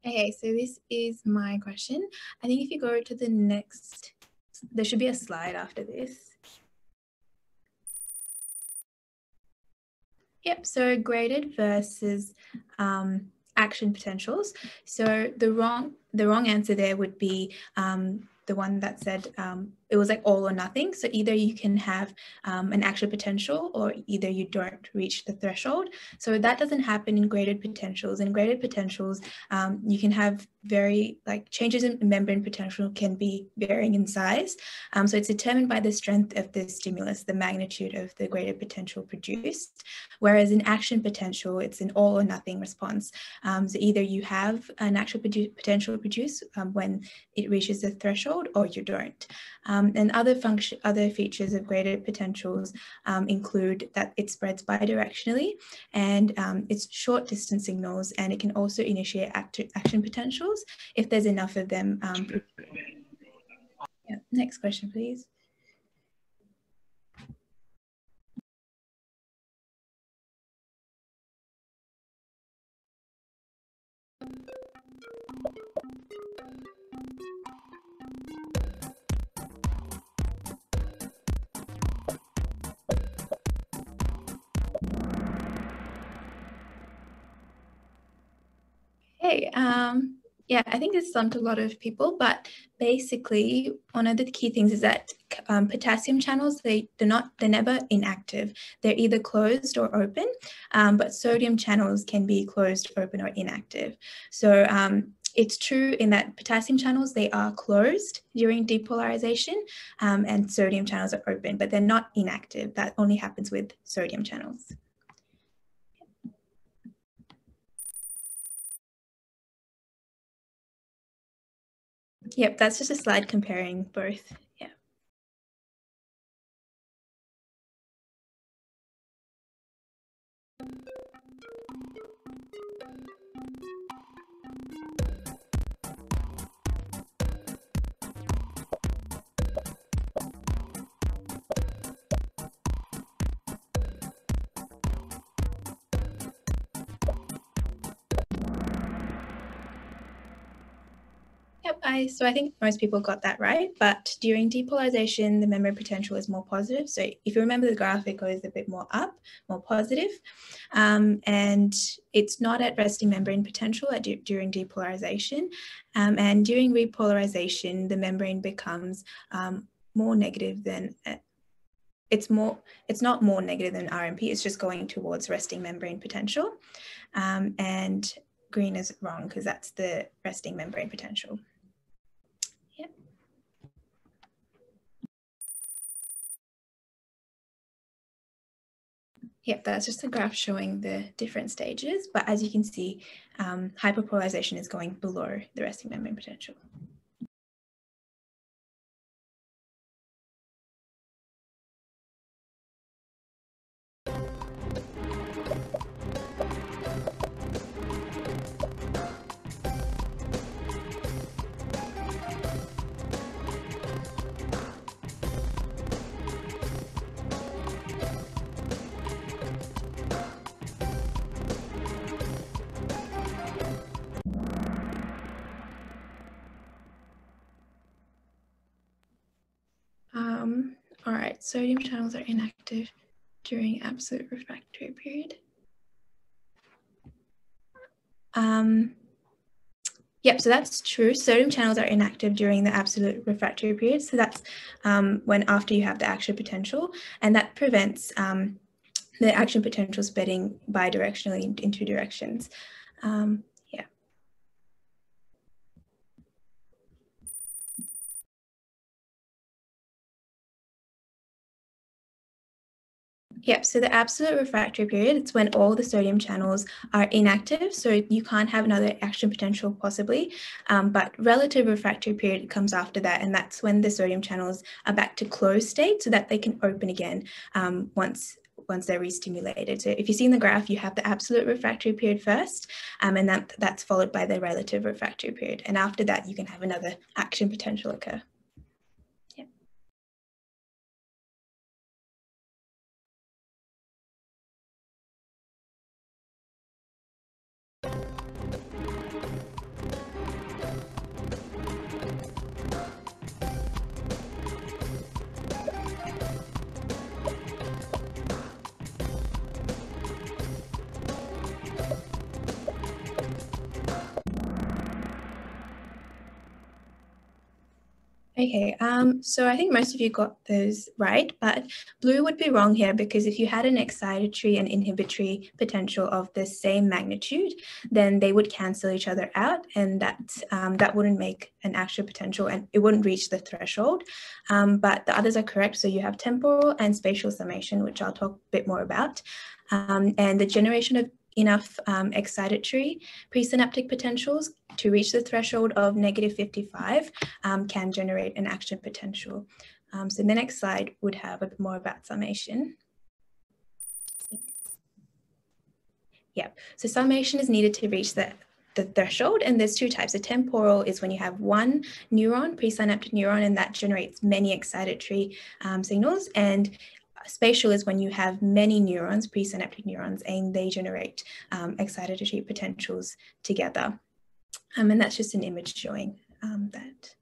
Okay, so this is my question. I think if you go to the next, there should be a slide after this. Yep, so graded versus action potentials. So the wrong answer there would be the one that said it was like all or nothing. So either you can have an action potential or either you don't reach the threshold. So that doesn't happen in graded potentials. In graded potentials, you can have changes in membrane potential can be varying in size. So it's determined by the strength of the stimulus, the magnitude of the graded potential produced. Whereas in action potential, it's an all or nothing response. So either you have an action potential produced when it reaches the threshold or you don't. And other features of graded potentials include that it spreads bidirectionally and it's short distance signals, and it can also initiate action potentials if there's enough of them. Yeah. Next question, please. Hey, yeah, I think this stumped a lot of people, but basically one of the key things is that potassium channels, they're never inactive. They're either closed or open, but sodium channels can be closed, open, or inactive. So it's true in that potassium channels, they are closed during depolarization, and sodium channels are open, but they're not inactive. That only happens with sodium channels. Yep, that's just a slide comparing both. Yeah. Yep, so I think most people got that right, but during depolarization, the membrane potential is more positive. So if you remember the graph, it goes a bit more up, more positive, and it's not at resting membrane potential during depolarization. And during repolarization, the membrane becomes more negative than, it's not more negative than RMP, it's just going towards resting membrane potential. And green is wrong because that's the resting membrane potential. Yep. Yep, that's just a graph showing the different stages, but as you can see, hyperpolarization is going below the resting membrane potential. All right, sodium channels are inactive during absolute refractory period. Yep, so that's true. Sodium channels are inactive during the absolute refractory period. So that's when after you have the action potential, and that prevents the action potential spreading bidirectionally in two directions. Yeah. Yep, so the absolute refractory period, it's when all the sodium channels are inactive, so you can't have another action potential possibly, but relative refractory period comes after that, and that's when the sodium channels are back to closed state so that they can open again once they're re-stimulated. So if you see in the graph, you have the absolute refractory period first, and that's followed by the relative refractory period, and after that you can have another action potential occur. Okay, so I think most of you got those right, but blue would be wrong here because if you had an excitatory and inhibitory potential of the same magnitude, then they would cancel each other out, and that wouldn't make an actual potential and it wouldn't reach the threshold. But the others are correct. So you have temporal and spatial summation, which I'll talk a bit more about, and the generation of enough excitatory presynaptic potentials to reach the threshold of -55 can generate an action potential. So the next slide would have a bit more about summation. Yep, so summation is needed to reach the threshold, and there's two types. The temporal is when you have one neuron, presynaptic neuron, and that generates many excitatory signals, and spatial is when you have many neurons, presynaptic neurons, and they generate excitatory potentials together. And that's just an image showing that.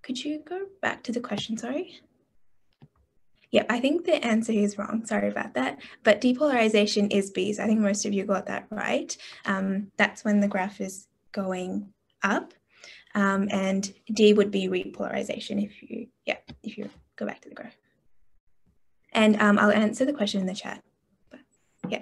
Could you go back to the question, sorry? Yeah, I think the answer is wrong. Sorry about that. But depolarization is B. So I think most of you got that right. That's when the graph is going up. And D would be repolarization if you go back to the graph. And I'll answer the question in the chat. But, yeah.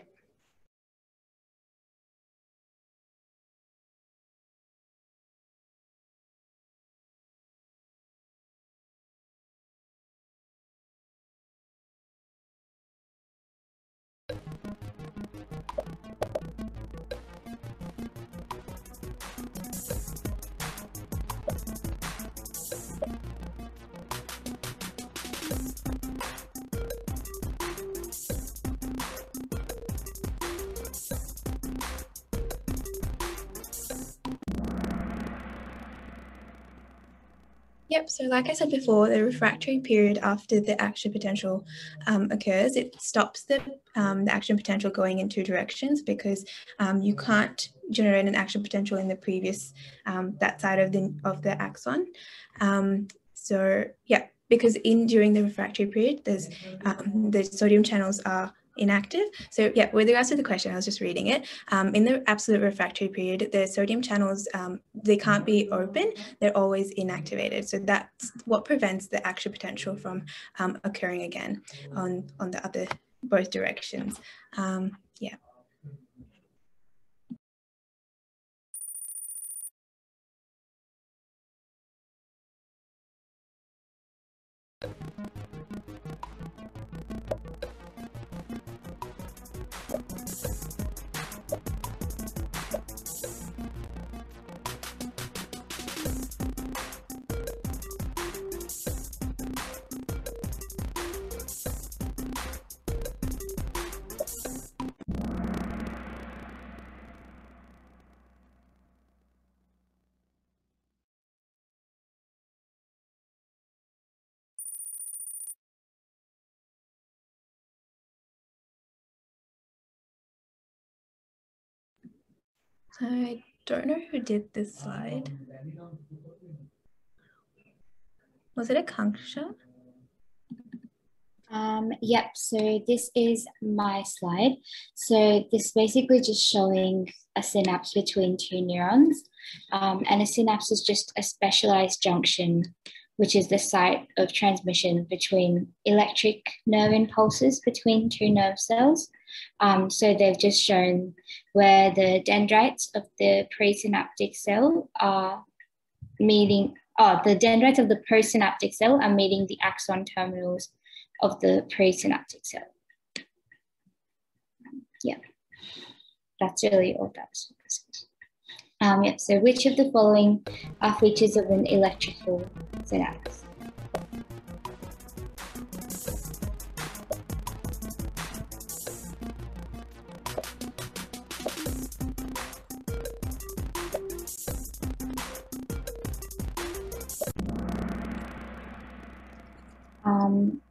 Yep, so like I said before, the refractory period after the action potential occurs, it stops the action potential going in two directions because you can't generate an action potential in the previous, that side of the axon. So yeah, because during the refractory period, there's the sodium channels are inactive. So yeah, with regards to the question, I was just reading it. In the absolute refractory period, the sodium channels, they can't be open, they're always inactivated. So that's what prevents the action potential from occurring again on the other, both directions. Yeah. I don't know who did this slide. Was it Akanksha? Yep, so this is my slide. So this is basically just showing a synapse between two neurons. And a synapse is just a specialized junction, which is the site of transmission between electric nerve impulses between two nerve cells. So they've just shown where the dendrites of the presynaptic cell are meeting, the dendrites of the postsynaptic cell are meeting the axon terminals of the presynaptic cell. Yeah, that's really all that's. Yep, so which of the following are features of an electrical synapse?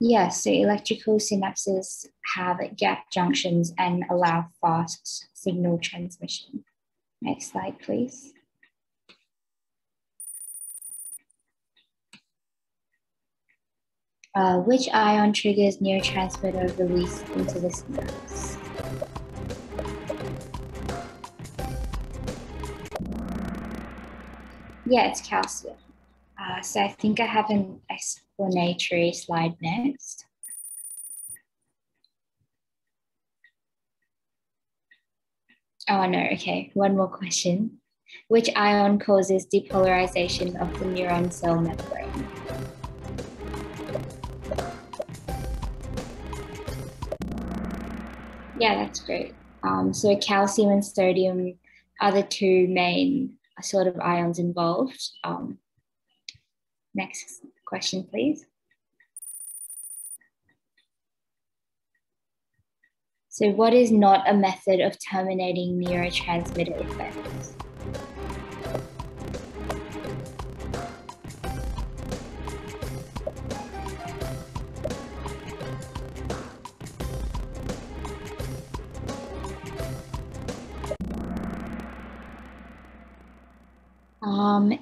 Yeah, so electrical synapses have gap junctions and allow fast signal transmission. Next slide, please. Which ion triggers neurotransmitter release into the synapse? Yeah, it's calcium. So I think I have an explanatory slide next. Oh no, okay, one more question. Which ion causes depolarization of the neuron cell membrane? Yeah, that's great. So calcium and sodium are the two main sort of ions involved. Next question, please. So what is not a method of terminating neurotransmitter effects?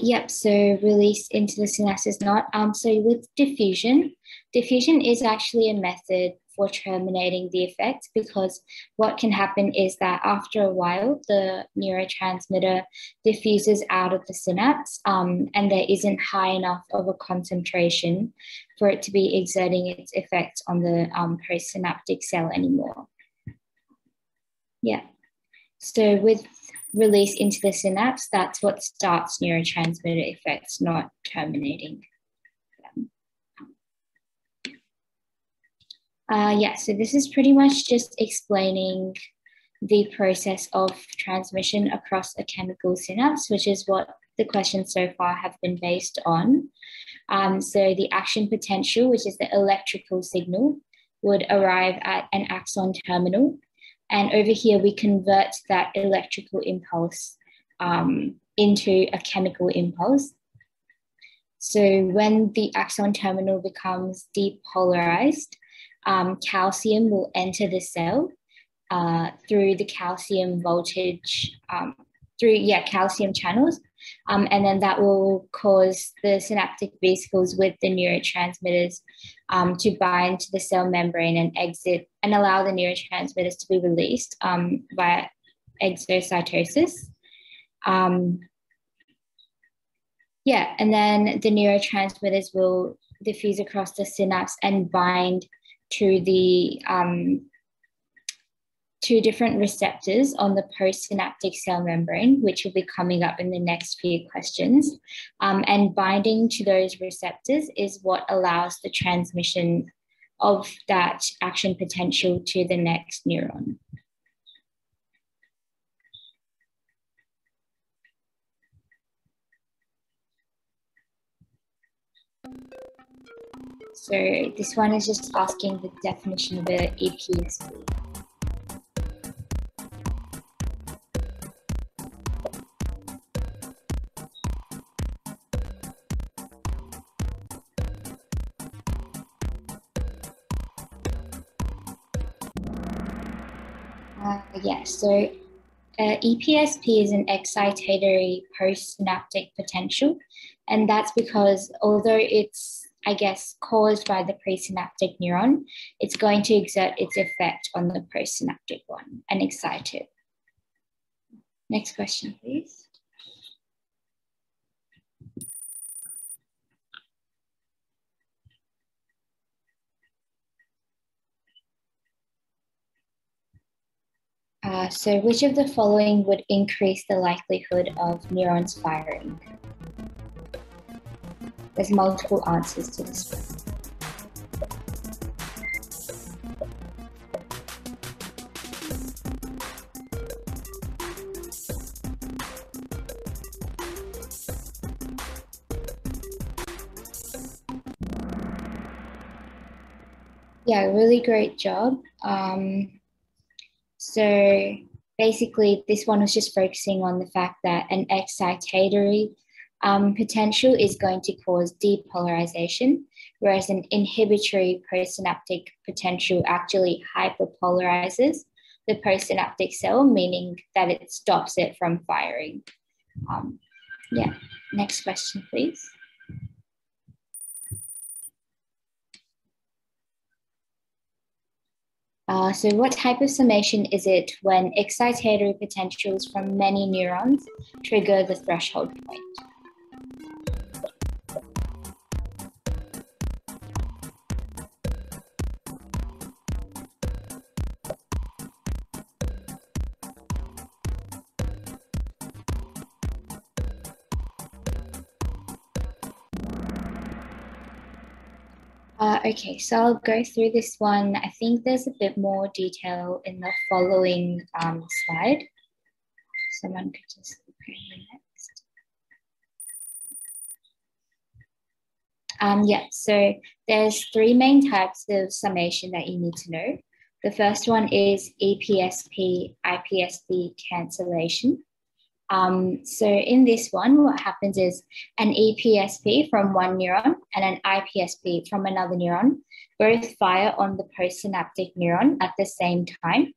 Yep, so release into the synapse is not. So with diffusion is actually a method for terminating the effect, because what can happen is that after a while, the neurotransmitter diffuses out of the synapse, and there isn't high enough of a concentration for it to be exerting its effect on the postsynaptic cell anymore. Yeah, so with release into the synapse, that's what starts neurotransmitter effects, not terminating them. Yeah, so this is pretty much just explaining the process of transmission across a chemical synapse, which is what the questions so far have been based on. So the action potential, which is the electrical signal, would arrive at an axon terminal. And over here, we convert that electrical impulse into a chemical impulse. So when the axon terminal becomes depolarized, calcium will enter the cell through the calcium voltage, calcium channels. And then that will cause the synaptic vesicles with the neurotransmitters to bind to the cell membrane and exit and allow the neurotransmitters to be released via exocytosis. And then the neurotransmitters will diffuse across the synapse and bind to the two different receptors on the postsynaptic cell membrane, which will be coming up in the next few questions. And binding to those receptors is what allows the transmission of that action potential to the next neuron. So this one is just asking the definition of the Ipsd. So Epsp is an excitatory postsynaptic potential, and that's because although it's I guess, caused by the presynaptic neuron, it's going to exert its effect on the postsynaptic one and excite it. Next question, please. So which of the following would increase the likelihood of neurons firing? There's multiple answers to this one. Yeah, really great job. So basically, this one was just focusing on the fact that an excitatory potential is going to cause depolarization, whereas an inhibitory postsynaptic potential actually hyperpolarizes the postsynaptic cell, meaning that it stops it from firing. Yeah, next question, please. So what type of summation is it when excitatory potentials from many neurons trigger the threshold point? Okay, so I'll go through this one. I think there's a bit more detail in the following slide. Someone could just go next. Yeah, so there's three main types of summation that you need to know. The first one is Epsp, Ipsd cancellation. So in this one, what happens is an Epsp from one neuron and an Ipsp from another neuron both fire on the postsynaptic neuron at the same time.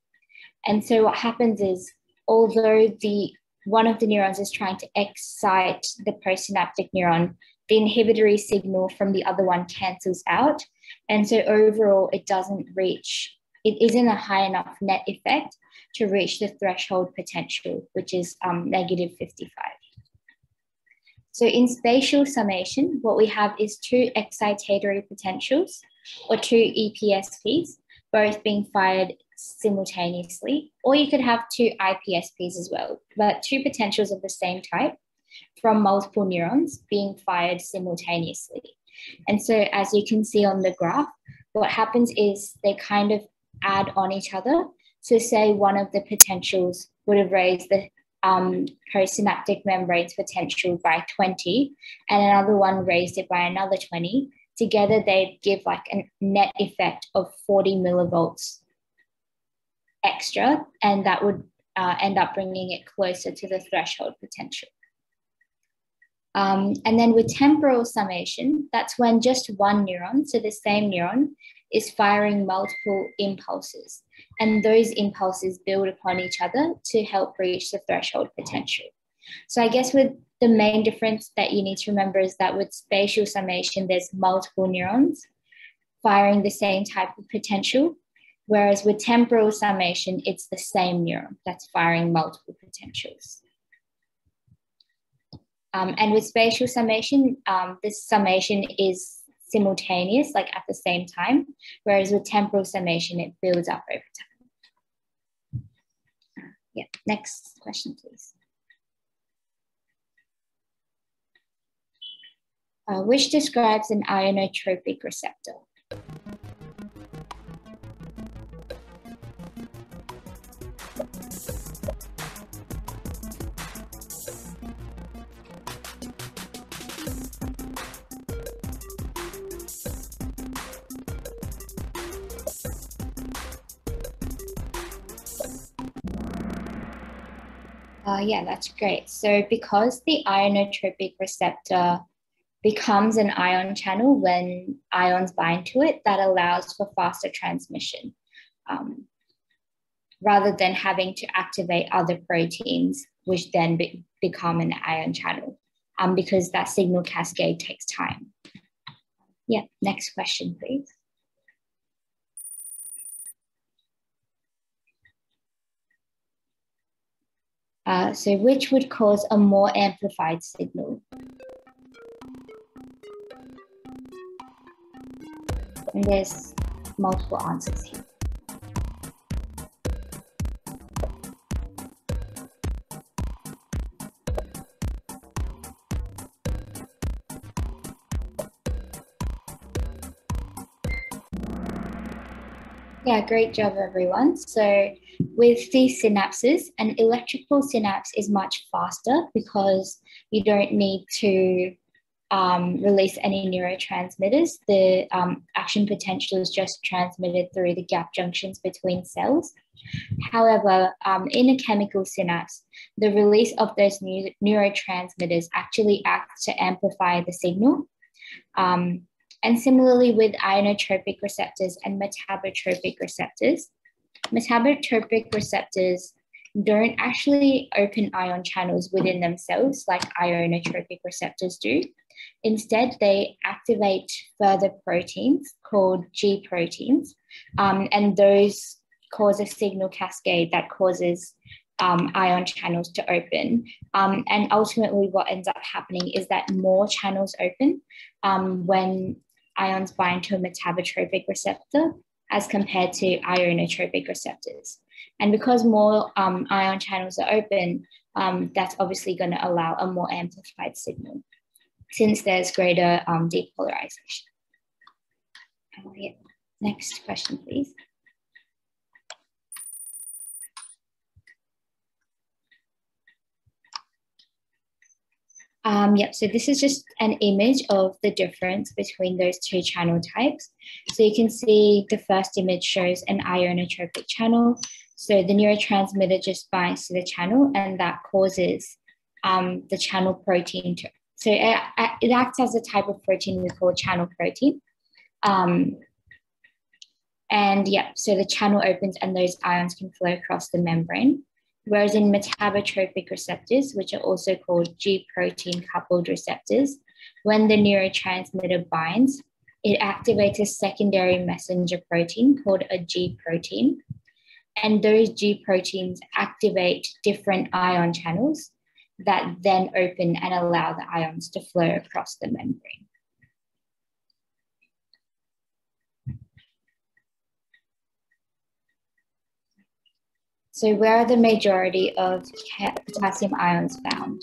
And so what happens is, although one of the neurons is trying to excite the postsynaptic neuron, the inhibitory signal from the other one cancels out. And so overall, it isn't a high enough net effect to reach the threshold potential, which is -55. So in spatial summation, what we have is two excitatory potentials, or two EPSPs, both being fired simultaneously, or you could have two IPSPs as well, but two potentials of the same type from multiple neurons being fired simultaneously. And so as you can see on the graph, what happens is they kind of add on each other. So say one of the potentials would have raised the postsynaptic membrane's potential by 20, and another one raised it by another 20. Together, they'd give like a net effect of 40 millivolts extra, and that would end up bringing it closer to the threshold potential. And then with temporal summation, that's when just one neuron, so the same neuron, is firing multiple impulses. And those impulses build upon each other to help reach the threshold potential. So I guess with the main difference that you need to remember is that with spatial summation, there's multiple neurons firing the same type of potential, whereas with temporal summation, it's the same neuron that's firing multiple potentials. And with spatial summation, this summation is simultaneous, like at the same time, whereas with temporal summation, it builds up over time. Yeah, next question, please. Which describes an ionotropic receptor? Yeah, that's great. So because the ionotropic receptor becomes an ion channel when ions bind to it, that allows for faster transmission rather than having to activate other proteins, which then become an ion channel because that signal cascade takes time. Yeah, next question, please. So which would cause a more amplified signal? And there's multiple answers here. Yeah, great job, everyone. So with these synapses, an electrical synapse is much faster because you don't need to release any neurotransmitters. The action potential is just transmitted through the gap junctions between cells. However, in a chemical synapse, the release of those neurotransmitters actually acts to amplify the signal. And similarly with ionotropic receptors and metabotropic receptors don't actually open ion channels within themselves like ionotropic receptors do. Instead, they activate further proteins called G proteins, and those cause a signal cascade that causes ion channels to open. And ultimately what ends up happening is that more channels open when ions bind to a metabotropic receptor as compared to ionotropic receptors. And because more ion channels are open, that's obviously going to allow a more amplified signal since there's greater depolarization. Yeah. Next question, please. So this is just an image of the difference between those two channel types. So you can see the first image shows an ionotropic channel. So the neurotransmitter just binds to the channel and that causes the channel protein to, so it acts as a type of protein we call channel protein. And yeah, so the channel opens and those ions can flow across the membrane. Whereas in metabotropic receptors, which are also called G protein coupled receptors, when the neurotransmitter binds, it activates a secondary messenger protein called a G protein. And those G proteins activate different ion channels that then open and allow the ions to flow across the membrane. So where are the majority of potassium ions found?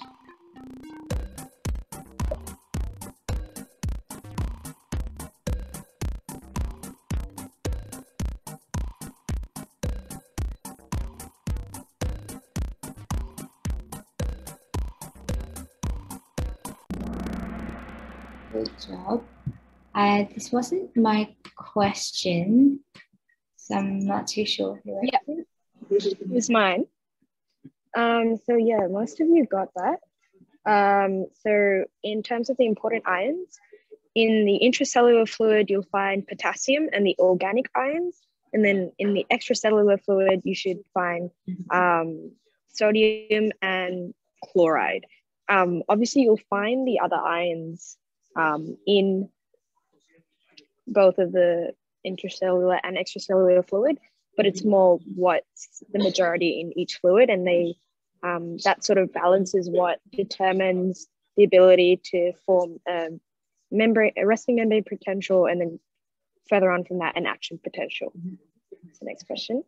Good job. This wasn't my question, so I'm not too sure who it is. It was mine. So yeah, most of you got that. So in terms of the important ions, in the intracellular fluid, you'll find potassium and the organic ions. And then in the extracellular fluid, you should find sodium and chloride. Obviously, you'll find the other ions in both of the intracellular and extracellular fluid, but it's more what's the majority in each fluid, and they that sort of balances what determines the ability to form a resting membrane potential, and then further on from that, an action potential. So next question.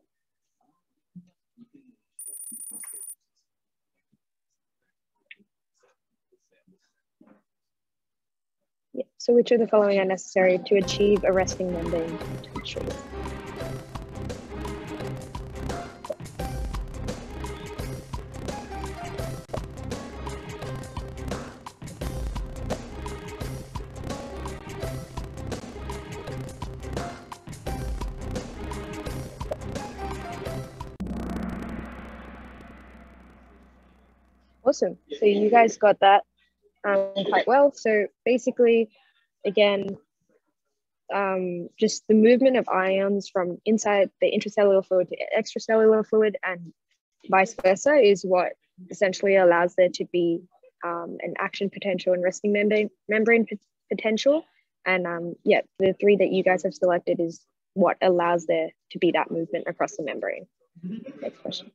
Yeah. So which of the following are necessary to achieve a resting membrane potential? Awesome. So you guys got that quite well. So basically, again, just the movement of ions from inside the intracellular fluid to extracellular fluid and vice versa is what essentially allows there to be an action potential and resting membrane potential. And yeah, the three that you guys have selected is what allows there to be that movement across the membrane. Next question.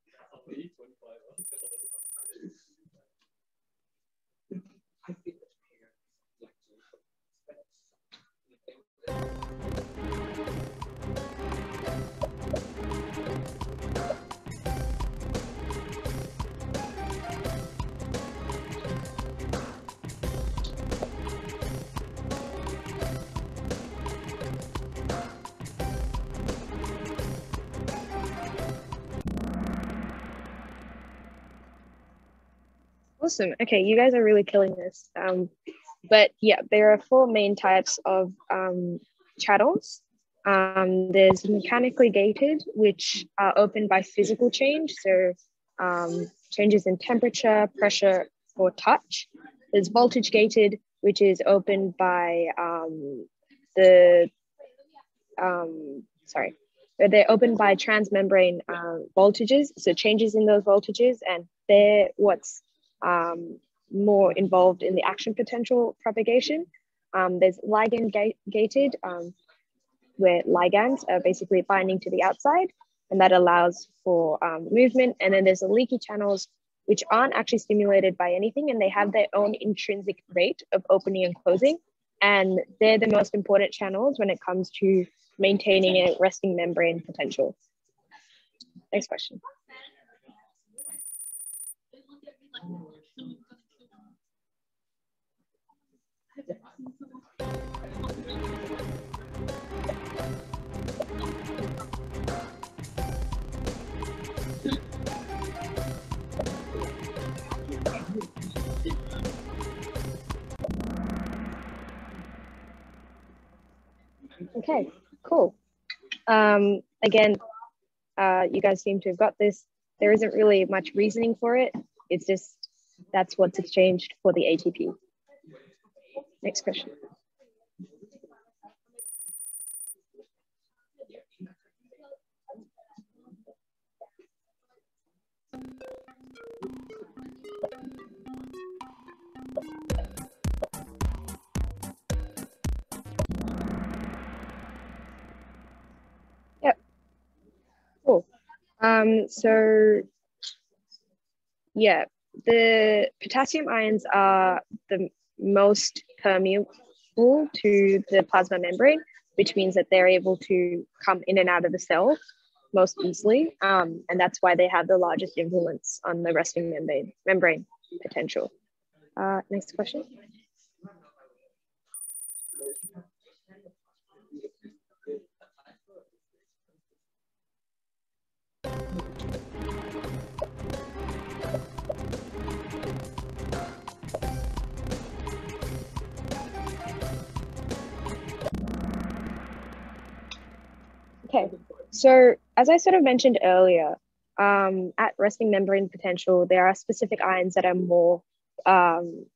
Awesome. Okay, you guys are really killing this. But yeah, there are four main types of channels. There's mechanically gated, which are opened by physical change, so changes in temperature, pressure, or touch. There's voltage gated, which is opened by they're opened by transmembrane voltages, so changes in those voltages, and they're what's more involved in the action potential propagation. There's ligand gated, where ligands are basically binding to the outside, and that allows for movement. And then there's the leaky channels, which aren't actually stimulated by anything, and they have their own intrinsic rate of opening and closing. And they're the most important channels when it comes to maintaining a resting membrane potential. Next question. Okay, cool. Again, you guys seem to have got this. There isn't really much reasoning for it. It's just, that's what's exchanged for the ATP. Next question. Yep. Cool. So yeah, the potassium ions are the most permeable to the plasma membrane, which means that they're able to come in and out of the cell most easily. And that's why they have the largest influence on the resting membrane potential. Next question. Okay, so as I sort of mentioned earlier, at resting membrane potential, there are specific ions that are more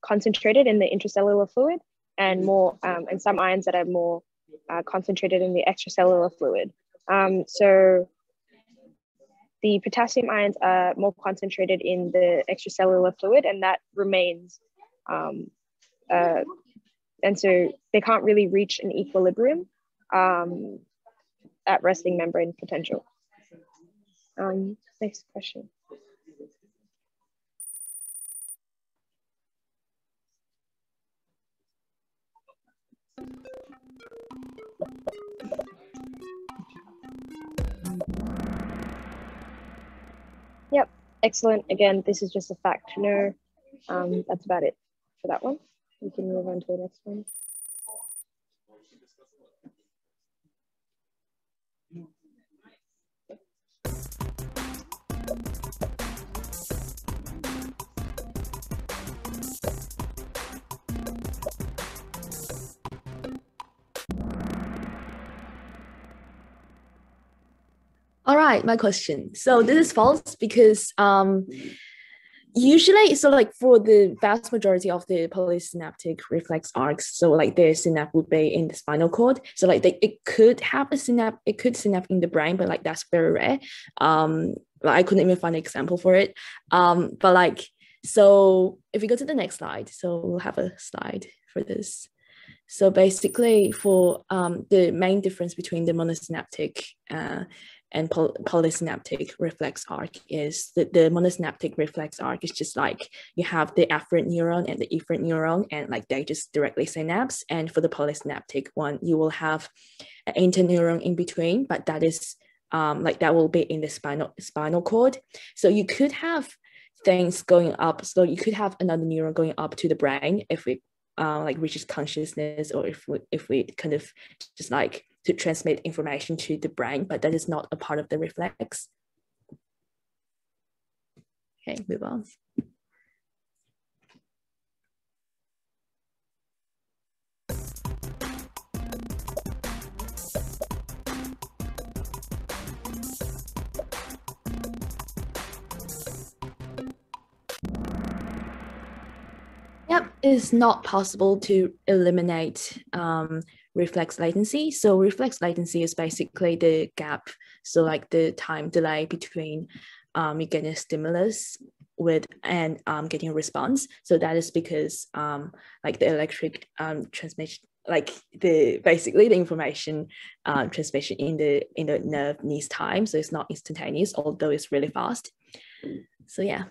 concentrated in the intracellular fluid, and and some ions that are more concentrated in the extracellular fluid. So the potassium ions are more concentrated in the extracellular fluid, and that remains, and so they can't really reach an equilibrium at resting membrane potential. Next question. Yep, excellent. Again, this is just a fact to know. That's about it for that one. We can move on to the next one. All right, my question. So this is false because usually, so like for the vast majority of the polysynaptic reflex arcs, so like the synapse would be in the spinal cord. So like it could have a synapse, it could synapse in the brain, but like that's very rare. Like I couldn't even find an example for it. But like, so if we go to the next slide, so we'll have a slide for this. So basically, for the main difference between the monosynaptic and polysynaptic reflex arc is that the monosynaptic reflex arc is just like you have the afferent neuron and the efferent neuron, and like they just directly synapse. And for the polysynaptic one, you will have an interneuron in between, but that is like that will be in the spinal cord. So you could have things going up. So you could have another neuron going up to the brain if it like reaches consciousness, or if we kind of just like to transmit information to the brain, but that is not a part of the reflex. Okay, move on. Yep, it's not possible to eliminate reflex latency. So reflex latency is basically the gap, so like the time delay between you getting a stimulus with and getting a response. So that is because like the electric transmission, like basically the information transmission in the nerve needs time, so it's not instantaneous, although it's really fast. So yeah,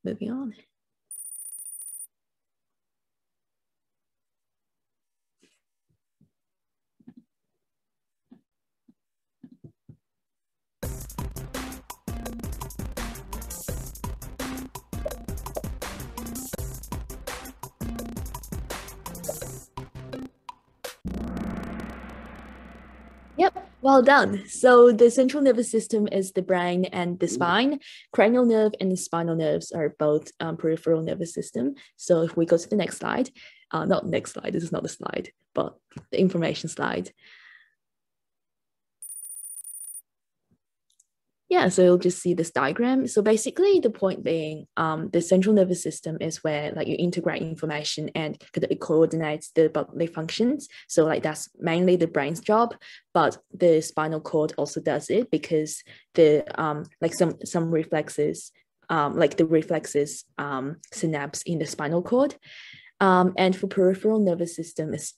moving on. Yep, well done. So the central nervous system is the brain and the spine. Cranial nerve and the spinal nerves are both peripheral nervous system. So if we go to the next slide, not next slide, this is not the slide, but the information slide. Yeah, so you'll just see this diagram. So basically the point being the central nervous system is where like you integrate information and it coordinates the bodily functions. So like that's mainly the brain's job, but the spinal cord also does it because the like some reflexes, like the reflexes synapse in the spinal cord. And for peripheral nervous system is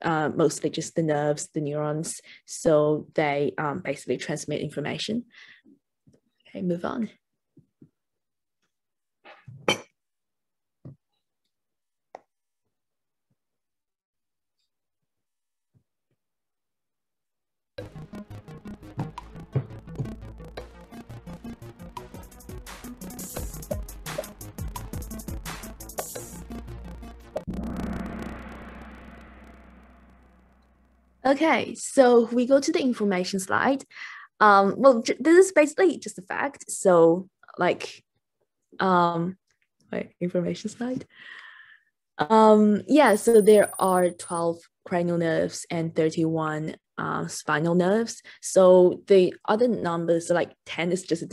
mostly just the nerves, the neurons. So they basically transmit information. Okay, move on. Okay, so we go to the information slide. Well, this is basically just a fact. So like, wait, information slide. Yeah, so there are 12 cranial nerves and 31 spinal nerves. So the other numbers, so like 10 is just a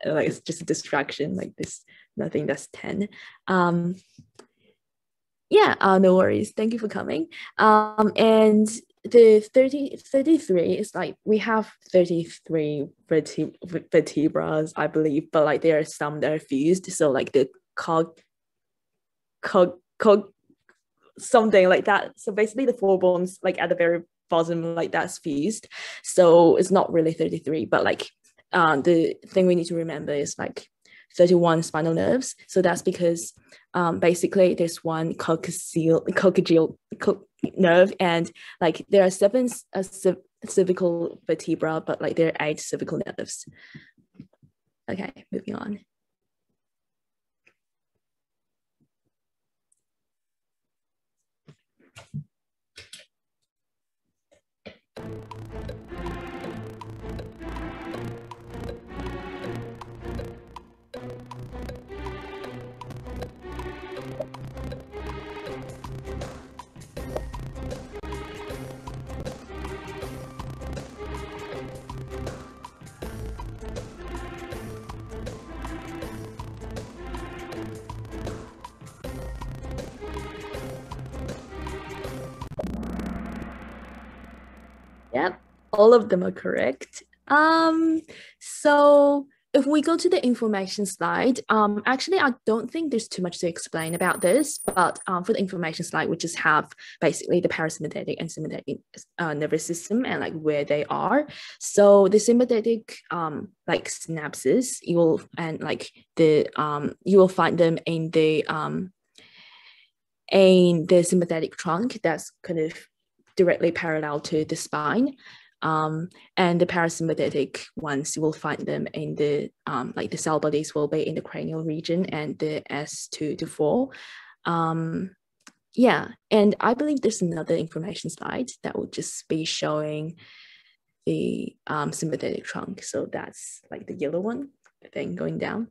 it's just a distraction, like this, nothing that's 10. Yeah, no worries. Thank you for coming. And the 33 is like we have 33 vertebrae, I believe, but like there are some that are fused. So like the cog something like that. So basically the four bones like at the very bottom, like that's fused. So it's not really 33, but like the thing we need to remember is like 31 spinal nerves. So that's because basically there's one coccygeal nerve, and like there are 7 cervical vertebra, but like there are 8 cervical nerves. Okay, moving on. Yep, all of them are correct. So if we go to the information slide, actually, I don't think there's too much to explain about this, but for the information slide, we just have basically the parasympathetic and sympathetic nervous system and like where they are. So the sympathetic like synapses, you will find them in the sympathetic trunk that's kind of directly parallel to the spine. And the parasympathetic ones, you will find them in the like the cell bodies will be in the cranial region and the S2 to 4. Yeah, and I believe there's another information slide that will just be showing the sympathetic trunk. So that's like the yellow one, thing going down.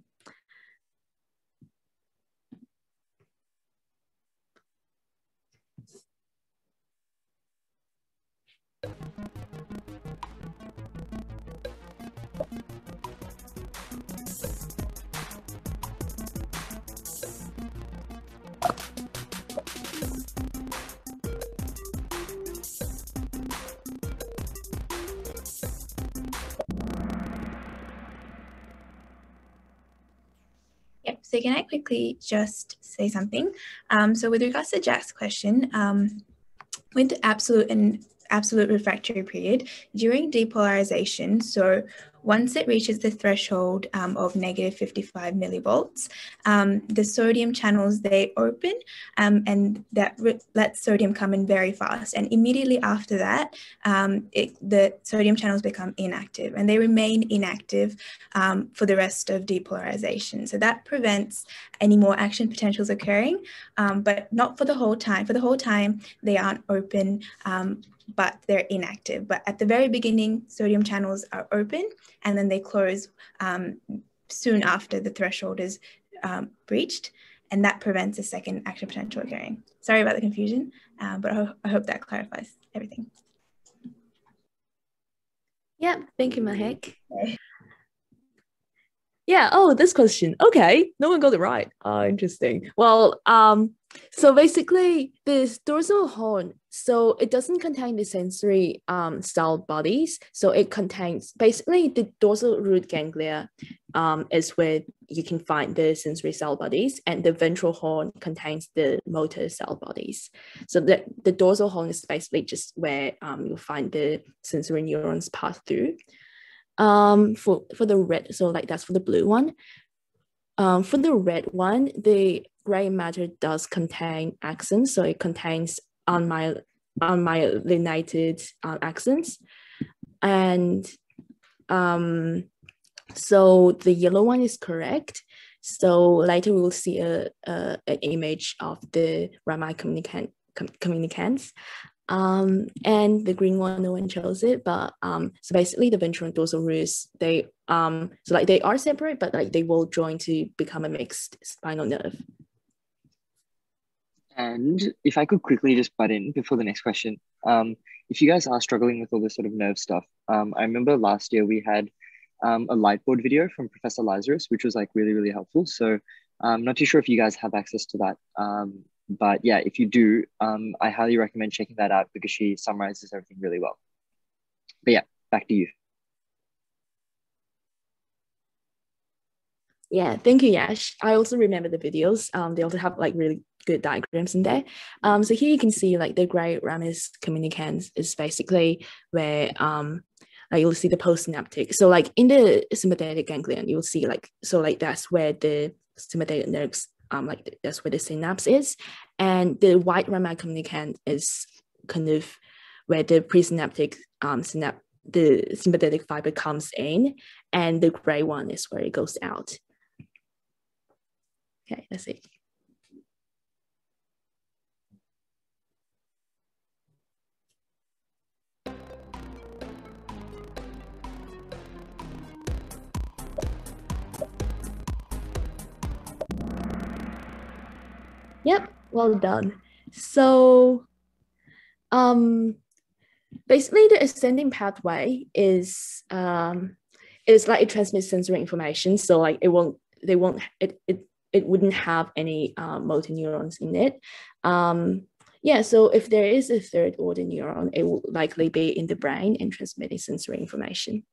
Yep, so can I quickly just say something? So with regards to Jack's question, with the absolute refractory period, during depolarization, so once it reaches the threshold of negative 55 millivolts, the sodium channels, they open and that lets sodium come in very fast. And immediately after that, the sodium channels become inactive and they remain inactive for the rest of depolarization. So that prevents any more action potentials occurring, but not for the whole time. For the whole time, they aren't open, but they're inactive. But at the very beginning, sodium channels are open and then they close soon after the threshold is breached, and that prevents a second action potential occurring. Sorry about the confusion, but I hope that clarifies everything. Yeah, thank you, Mahek. Okay. Yeah, oh, this question. Okay, no one got it right. Interesting. Well, so basically this dorsal horn, so it doesn't contain the sensory cell bodies. So it contains basically the dorsal root ganglia is where you can find the sensory cell bodies, and the ventral horn contains the motor cell bodies. So the dorsal horn is basically just where you'll find the sensory neurons pass through. For the red, so like that's for the blue one. For the red one, the gray matter does contain axons, so it contains unmyelinated axons, and so the yellow one is correct. So later we will see an image of the Raman communicants. And the green one, no one chose it, but so basically the ventral and dorsal roots, they so like they are separate, but like they will join to become a mixed spinal nerve. And if I could quickly just butt in before the next question, if you guys are struggling with all this sort of nerve stuff, I remember last year we had a lightboard video from Professor Lazarus, which was like really, really helpful. So I'm not too sure if you guys have access to that. But yeah, if you do, I highly recommend checking that out because she summarizes everything really well. But yeah, back to you. Yeah, thank you, Yash. I also remember the videos. They also have like really good diagrams in there. So here you can see like the gray ramus communicans is basically where like you'll see the postsynaptic. So like in the sympathetic ganglion, you'll see like, so like that's where the sympathetic nerves, like that's where the synapse is. And the white Raman communicant is kind of where the presynaptic the sympathetic fiber comes in, and the gray one is where it goes out. Okay, that's it. Yep, well done. So basically the ascending pathway is like it transmits sensory information. So like it wouldn't have any motor neurons in it. Yeah, so if there is a third order neuron, it will likely be in the brain and transmitting sensory information.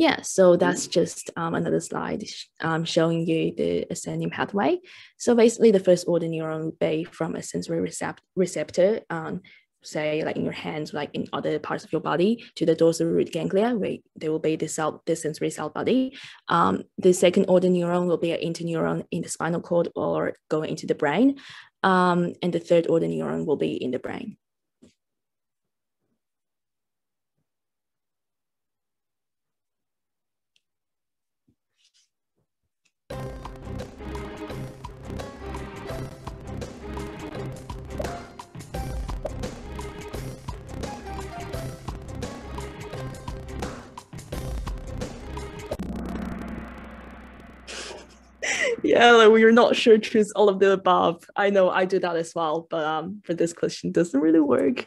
Yeah, so that's just another slide showing you the ascending pathway. So basically the first order neuron will be from a sensory receptor, say like in your hands, like in other parts of your body, to the dorsal root ganglia, where there will be the sensory cell body. The second order neuron will be an interneuron in the spinal cord or going into the brain. And the third order neuron will be in the brain. Yeah, like we're not sure choose all of the above. I know I do that as well, but for this question doesn't really work.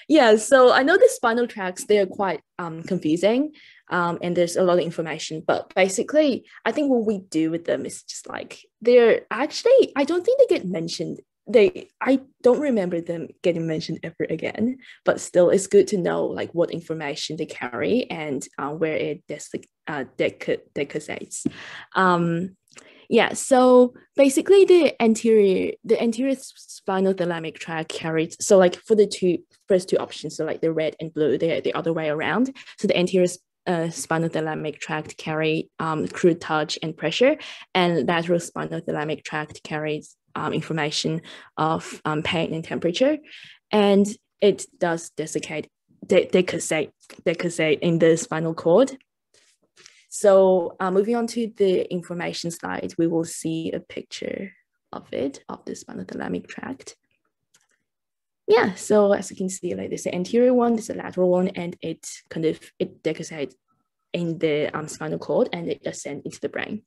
Yeah, so I know the spinal tracts, they're quite confusing, and there's a lot of information, but basically I think what we do with them is just like, they're actually, I don't think they get mentioned. I don't remember them getting mentioned ever again, but still it's good to know like what information they carry and where it decussates. Yeah, so basically the anterior spinal thalamic tract carries, so like for the first two options, so like the red and blue, they're the other way around. So the anterior spinal thalamic tract carry crude touch and pressure, and lateral spinal thalamic tract carries information of pain and temperature, and it does decussate in the spinal cord. So moving on to the information slide, we will see a picture of it, of the spinal thalamic tract. Yeah, so as you can see, like there's the anterior one, there's a lateral one, and it decussates in the spinal cord and it ascends into the brain.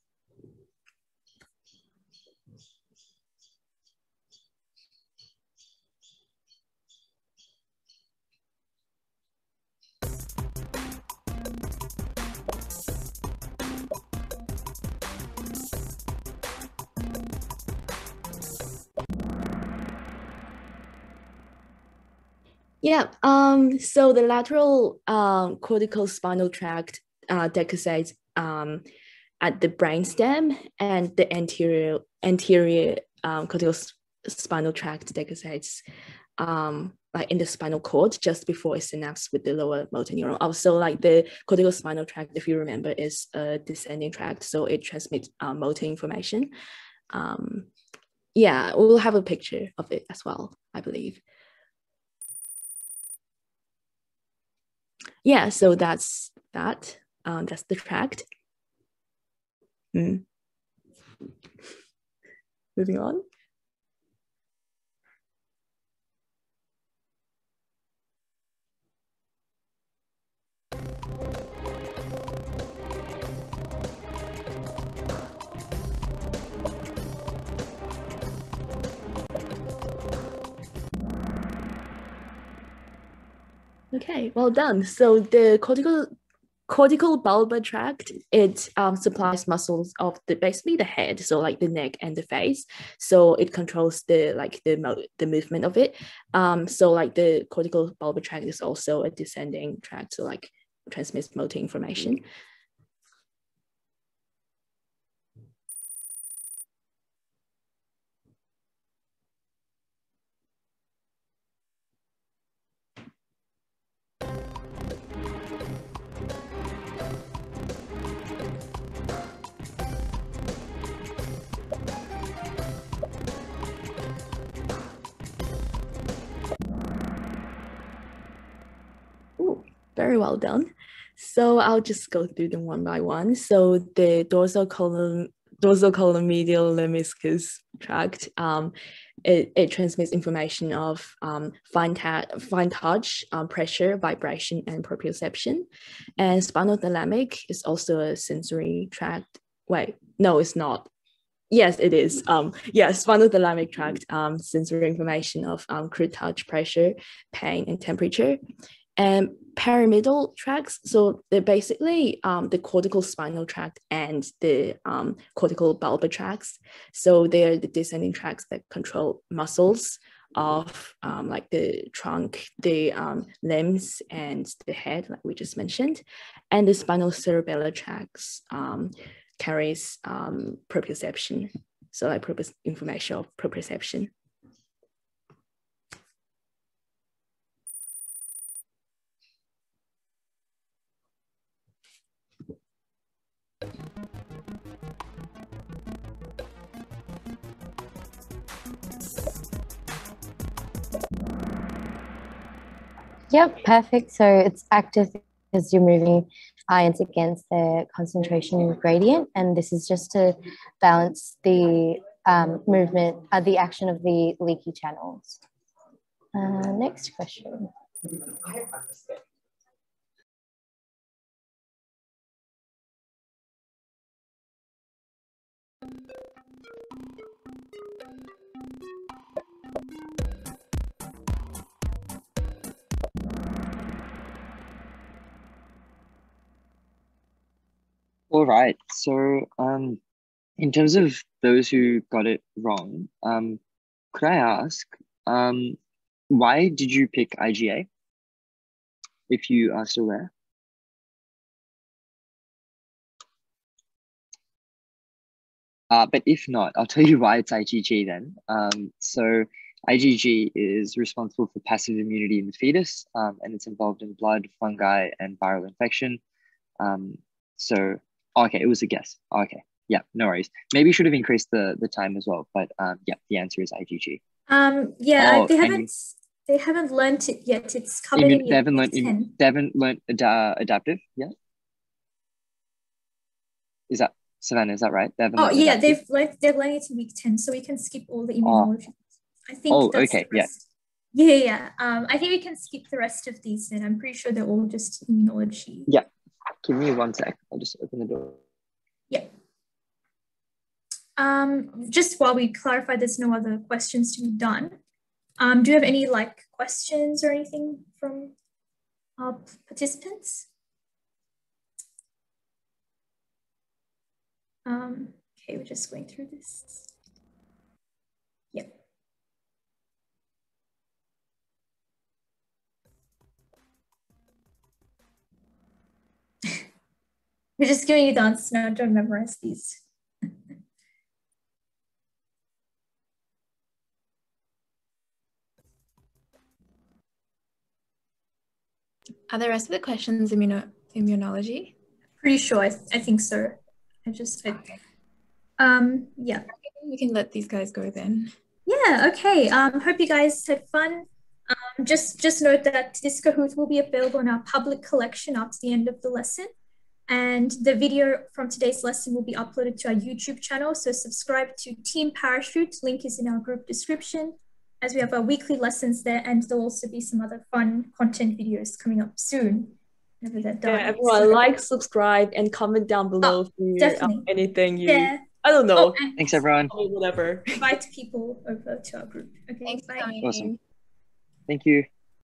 Yeah, so the lateral cortical spinal tract decussates at the brainstem, and the anterior cortical spinal tract decussates like in the spinal cord just before it synapses with the lower motor neuron. Also, like the cortical spinal tract, if you remember, is a descending tract, so it transmits motor information. Yeah, we'll have a picture of it as well, I believe. Yeah, so that's that. That's the tract. Moving on. Okay, well done. So the cortical bulbar tract, it supplies muscles of basically the head, so like the neck and the face. So it controls the movement of it. So like the cortical bulbar tract is also a descending tract, so like transmits motor information. Ooh, very well done. So I'll just go through them one by one. So the dorsal column medial lemniscus tract, it transmits information of fine touch, pressure, vibration, and proprioception. And spinal thalamic is also a sensory tract. Wait, no, it's not. Yes, it is. Spinal thalamic tract, sensory information of crude touch, pressure, pain, and temperature. And pyramidal tracts, so they're basically the cortical spinal tract and the cortical bulbar tracts. So they're the descending tracts that control muscles of like the trunk, the limbs, and the head, like we just mentioned. And the spinal cerebellar tracts carries proprioception, so like information of proprioception. Yep, perfect. So it's active because you're moving ions against their concentration gradient, and this is just to balance the movement, the action of the leaky channels. Next question. All right. So in terms of those who got it wrong, could I ask, why did you pick IgA, if you are still there? But if not, I'll tell you why it's IgG then. So IgG is responsible for passive immunity in the fetus, and it's involved in blood, fungi, and viral infection. So, okay, it was a guess. Okay, yeah, no worries. Maybe you should have increased the time as well, but yeah, the answer is IgG. Yeah, they haven't learned it yet. It's covered in year 10. They haven't learned adaptive yet? Is that, Savannah, is that right? They're learning it in week 10, so we can skip all the immunology. I think that's okay, the rest. Yeah. I think we can skip the rest of these then. I'm pretty sure they're all just immunology. Yeah. Give me 1 sec. I'll just open the door. Yeah. Just while we clarify, there's no other questions to be done. Do you have any questions or anything from our participants? Okay, we're just going through this. Yeah. We're just giving you the answers now. Don't memorize these. Are the rest of the questions immunology? Pretty sure. I think so. Yeah. We can let these guys go then. Yeah. Okay. Hope you guys had fun. Just note that this Kahoot will be available in our public collection after the end of the lesson. And the video from today's lesson will be uploaded to our YouTube channel. So subscribe to Team Parachute. Link is in our group description, as we have our weekly lessons there, and there'll also be some other fun content videos coming up soon. Whenever they're done. Yeah, everyone, subscribe, and comment down below if you anything you. Yeah. I don't know. Thanks, everyone. Whatever. Invite people over to our group. Okay. Thanks. Bye. Awesome. Thank you.